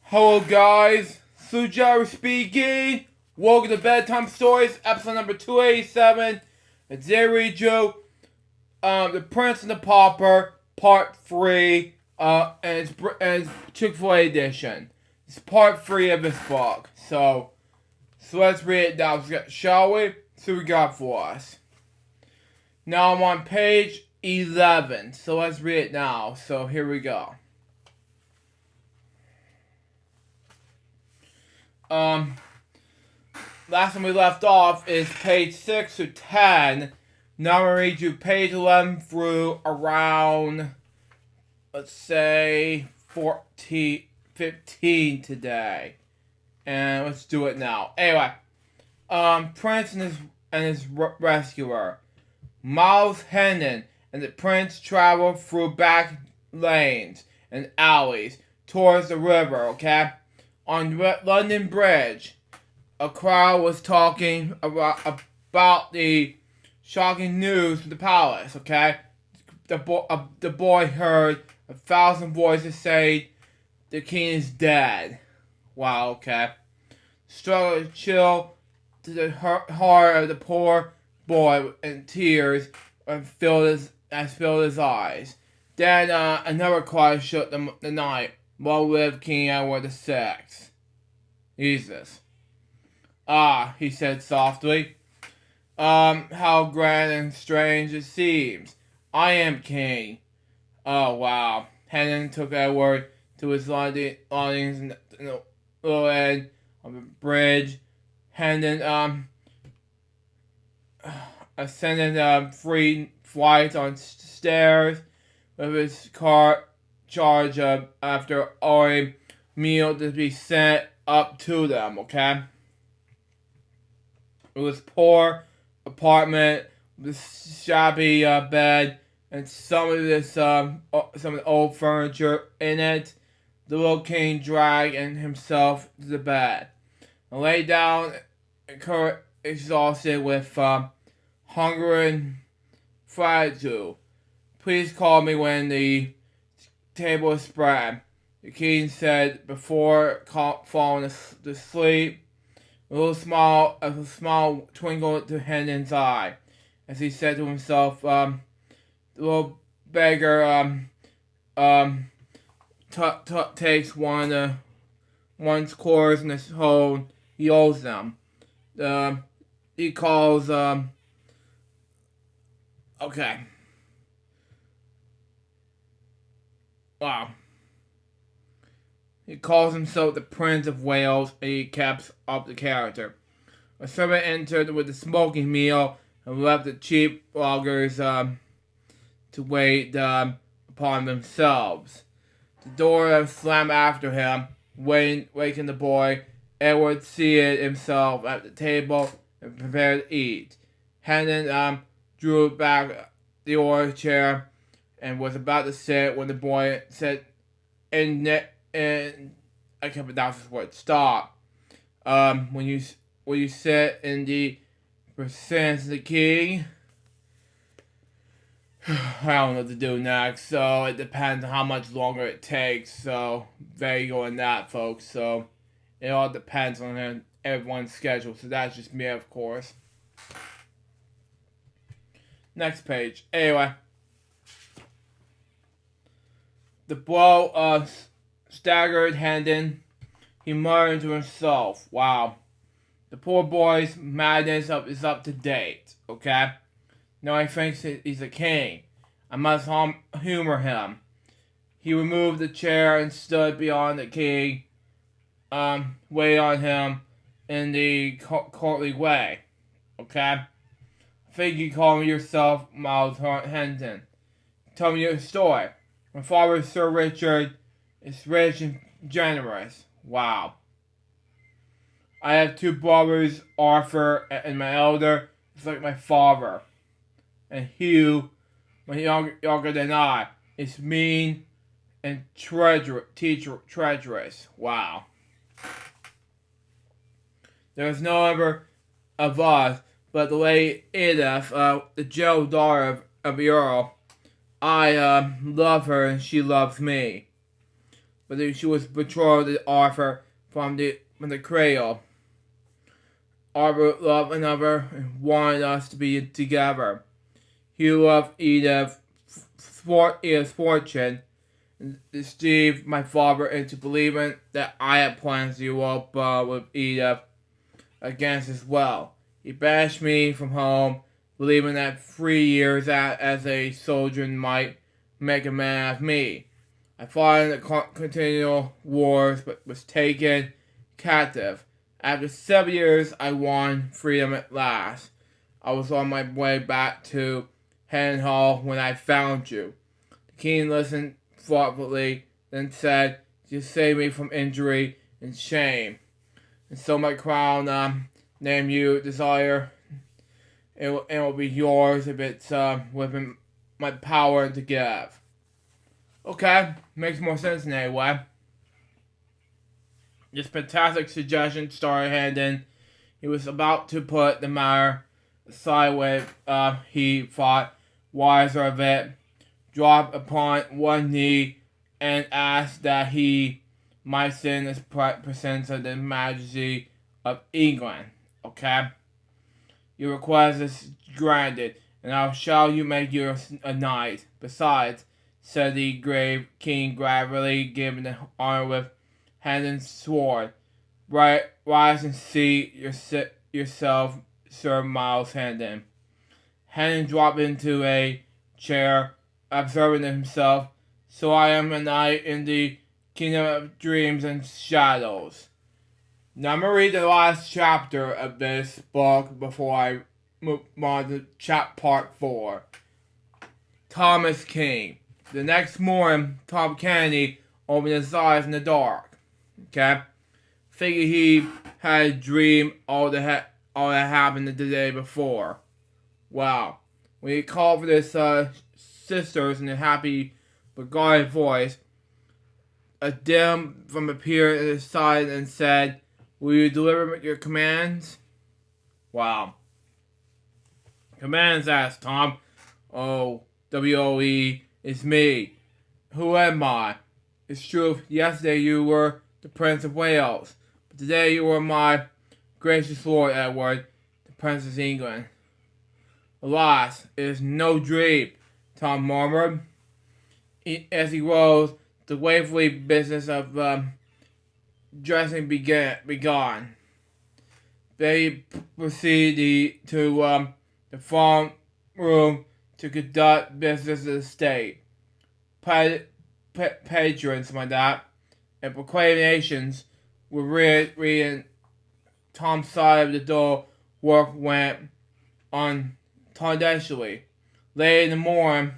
Hello guys, Sujaru speaking. Welcome to Bedtime Stories, episode number 287. And today we do The Prince and the Pauper, part 3, and it's Chick-Fil-A edition. It's part 3 of this book. So let's read it now, shall we? See what we got for us. Now I'm on page 11, so let's read it now. So here we go. Last time we left off is page 6 to 10. Now I'm going to read you page 11 through around, let's say, 15 today. And let's do it now. Anyway, Prince and his rescuer. Miles Hendon and the Prince travel through back lanes and alleys towards the river, okay? On London Bridge, a crowd was talking about the shocking news to the palace, okay? The boy heard 1,000 voices say the king is dead. Wow, okay. Struggled to chill to the heart of the poor boy, and tears filled his eyes. Then another cry shook the night. Long live King Edward VI. Jesus. Ah, he said softly. How grand and strange it seems. I am king. Oh, wow. Hendon took Edward to his lodgings in the little end of the bridge. Hendon, ascended 3 flights on stairs with his cart charge after ordering meal to be sent up to them, okay? It was poor apartment with shabby bed and some of the old furniture in it. The little king dragged himself to the bed and lay down, exhausted with hunger and gratitude. Please call me when the table is spread, the king said before falling asleep. A smile twinkled to Hendon's eye as he said to himself, the little beggar takes one's chores and his whole he owes them. He calls okay. Wow. He calls himself the Prince of Wales, and he keeps up the character. A servant entered with a smoking meal and left the cheap loggers to wait upon themselves. The door slammed after him, waking the boy. Edward seated himself at the table and prepared to eat. Hendon drew back the old chair and was about to sit when the boy said, and I can't pronounce this word. Stop. When you sit in the presence of the king, I don't know what to do next. So it depends on how much longer it takes. So there you go on that, folks. So it all depends on everyone's schedule. So that's just me, of course. Next page. Anyway. The blow staggered Hendon. He murmured to himself, wow, the poor boy's madness is up to date, okay? Now he thinks he's a king. I must humor him. He removed the chair and stood beyond the king, waited on him in the courtly way, okay? I think you call me yourself, Miles Hendon. Tell me your story. My father, Sir Richard, is rich and generous. Wow. I have 2 brothers, Arthur and my elder, is like my father. And Hugh, my younger than I, is mean and treacherous. Wow. There is no other of us but the lady Edith, the gentle daughter of the Earl. I love her and she loves me. but she was betrothed to Arthur from the cradle. Arthur loved another and wanted us to be together. He loved Edith's fortune and deceived my father into believing that I had plans to elope with Edith against his will. He banished me from home, believing that 3 years as a soldier might make a man of me. I fought in the continual wars, but was taken captive. After 7 years, I won freedom at last. I was on my way back to Hall when I found you. The king listened thoughtfully, then said, "You saved me from injury and shame, and so my crown name you desire. It will be yours if it's within my power to give." Okay, makes more sense in a way. This fantastic suggestion started Hendon. He was about to put the matter aside when he thought wiser of it, dropped upon one knee, and asked that he might sit in his presence of the majesty of England. Okay? Your request is granted, and I shall you make you a knight. Besides, said the grave king gravely, giving the honor with Hendon's sword. Rise and see yourself, Sir Miles Hendon. Hendon dropped into a chair, observing himself. So I am a knight in the kingdom of dreams and shadows. Now I'm going to read the last chapter of this book before I move on to part 4. Thomas King. The next morning, Tom Kennedy opened his eyes in the dark. Okay? Figured he had a dream all that happened the day before. Wow. When he called for his sisters in a happy but guarded voice, a dim from appeared at his side and said, "Will you deliver your commands?" Wow. "Commands?" asked Tom. "Oh, W-O-E, it's me. Who am I? It's true, yesterday you were the Prince of Wales, but today you are my gracious Lord Edward, the Prince of England." "Alas, it is no dream," Tom murmured. As he rose, the wavery business of dressing began. They proceeded to the farm room to conduct business of the state. Patrons, my dad, and proclamations were read in Tom's side of the door. Work went on tendentiously. Late in the morning,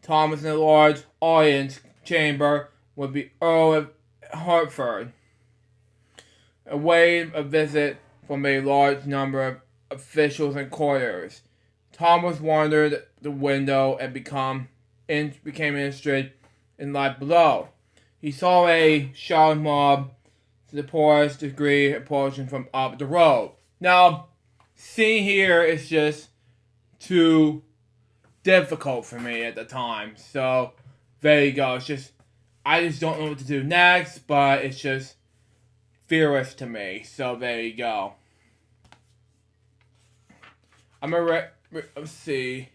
Tom was in a large audience chamber with the Earl of Hertford, awaiting a visit from a large number of officials and courtiers. Thomas wandered the window and became interested in life below. He saw a shouting mob to the poorest degree approaching from up the road. Now, seeing here is just too difficult for me at the time. So, there you go. I just don't know what to do next, but it's just fearless to me. So, there you go. I'm gonna let's see.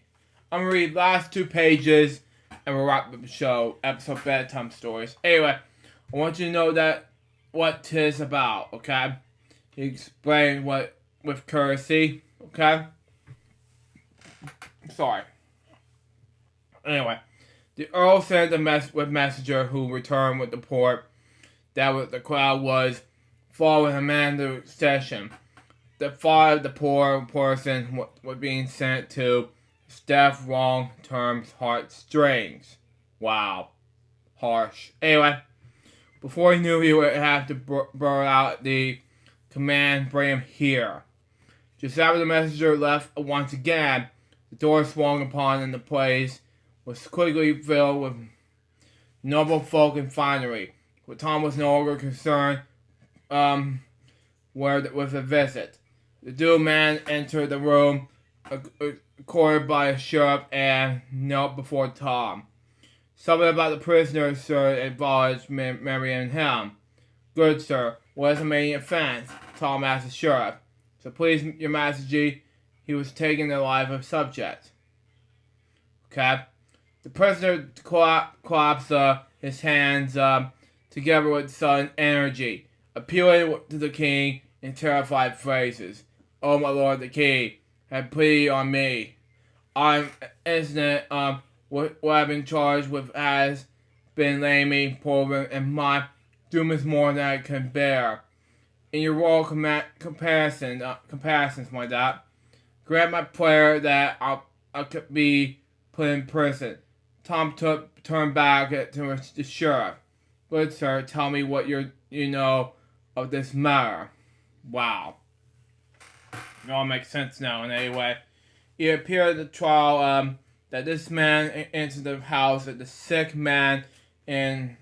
I'm gonna read the last 2 pages and we'll wrap up the show. Episode Bedtime Stories. Anyway, I want you to know that what 'tis about, okay? He explained what with courtesy, okay? Sorry. Anyway, the Earl sent a messenger who returned with the report that the crowd was following a man to session. The thought of the poor person was being sent to staff wrong terms heartstrings. Wow. Harsh. Anyway, before he knew he would have to blurt out the command, "Bring him here." Just after the messenger left once again, the door swung upon and the place was quickly filled with noble folk and finery. But Tom was no longer concerned with a visit. The doomed man entered the room, escorted by a sheriff, and knelt before Tom. Something about the prisoner, sir, advised Mary and him. Good, sir. What is the main offense? Tom asked the sheriff. So please, your majesty, he was taking the life of subject. Okay? The prisoner claps his hands together with sudden energy, appealing to the king in terrified phrases. Oh, my lord the king, have pity on me. I'm innocent. What I've been charged with has been laying Pauper, and my doom is more than I can bear. In your royal comparisons, my dad, grant my prayer that I could be put in prison. Tom turned back to the sheriff. Good sir, tell me what you know of this matter. Wow. It all makes sense now. And anyway, it appeared at the trial that this man entered the house of the sick man in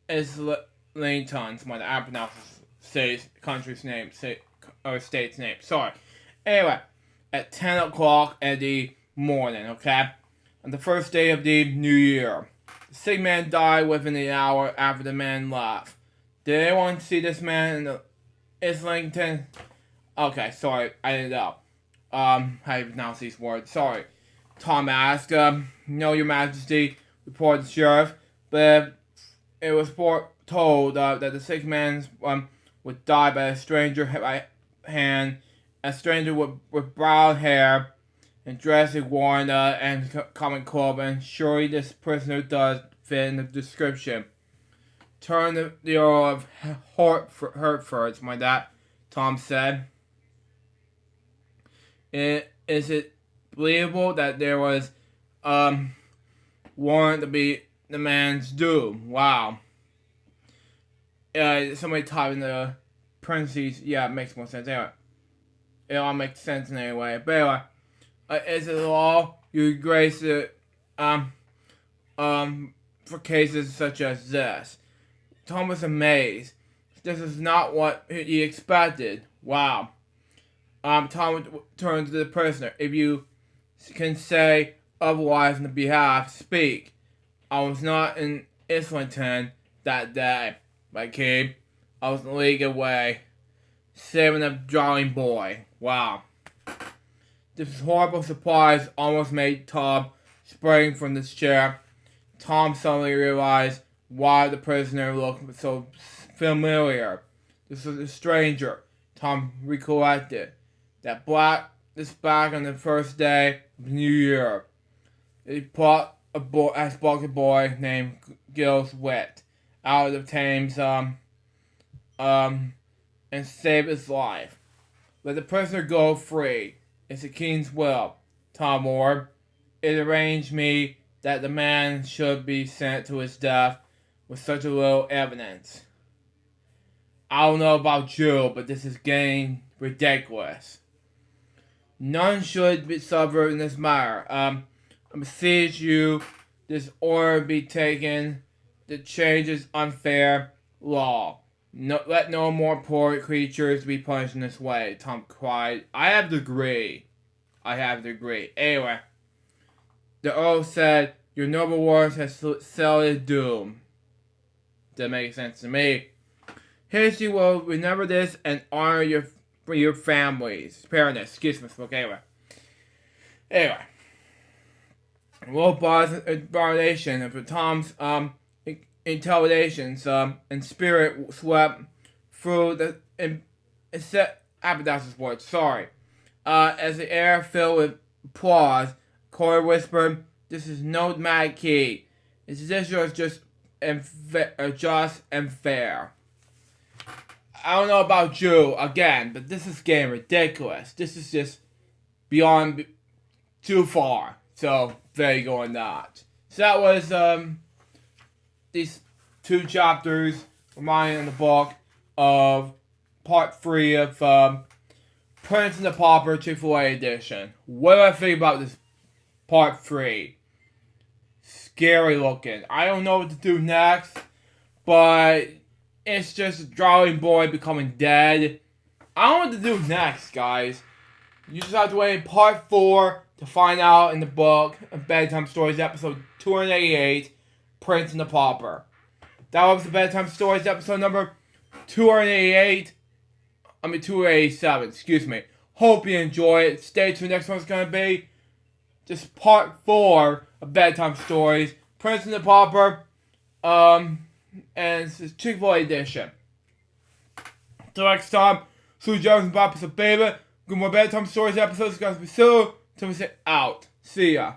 Islington. Someone I pronounce state's name. Sorry. Anyway, at 10 o'clock in the morning, okay? On the first day of the new year. The sick man died within an hour after the man left. Did anyone see this man in the Islington? Okay, sorry, I didn't know. How do you pronounce these words? Sorry. Tom asked, no, your majesty, reported the sheriff, but it was told that the sick man would die by a stranger by hand, a stranger with brown hair, and dressing worn and common clothing. Surely this prisoner does fit in the description. Turn the Earl of Hertford, my dad, Tom said. Is it believable that there was warrant to be the man's doom? Wow. Somebody typed in the parentheses. Yeah, it makes more sense. Anyway, it all makes sense anyway. But anyway. Is it law you grace it for cases such as this? Tom was amazed. This is not what he expected. Wow. Tom turned to the prisoner. If you can say otherwise on the behalf, speak. I was not in Islington that day, my king. I was in a league away, saving a drowning boy. Wow. This horrible surprise almost made Tom spring from his chair. Tom suddenly realized why the prisoner looked so familiar. This was a stranger. Tom recollected this back on the first day of the New Year. He brought a boy named Gil's Wit out of the Thames and saved his life. Let the prisoner go free. It's the king's will, Tom ordered. It arranged me that the man should be sent to his death with such a little evidence. I don't know about you, but this is getting ridiculous. None should be suffered in this matter. I beseech you, this order be taken. The change is unfair law. Let no more poor creatures be punished in this way, Tom cried. I have to agree. Anyway, the Earl said, your noble words have sealed his doom. That makes sense to me. History will remember this and honor your families. Parents, excuse me, Anyway. Will validation of Tom's intelligence and spirit swept through the Apodax's words. Sorry. As the air filled with applause, Corey whispered, "This is no mad key. This is just and fair." I don't know about you again, but this is getting ridiculous. This is just beyond too far. So there you go on that. So that was these two chapters reminding in the book of part 3 of Prince and the Pauper Chick-Fil-A edition. What do I think about this part 3? Scary looking. I don't know what to do next, but it's just a drowning boy becoming dead. I don't know what to do next, guys. You just have to wait in part 4 to find out in the book of Bedtime Stories, episode 288, Prince and the Pauper. That was the Bedtime Stories episode number 288. 287, excuse me. Hope you enjoy it. Stay tuned. Next one's going to be just part 4 of Bedtime Stories. Prince and the Pauper. And it's the Chick-Fil-A edition. Till next time, Sue Jones and Bob is a baby. Good more Bedtime Stories episodes. Guys, be soon. Till we say out. See ya.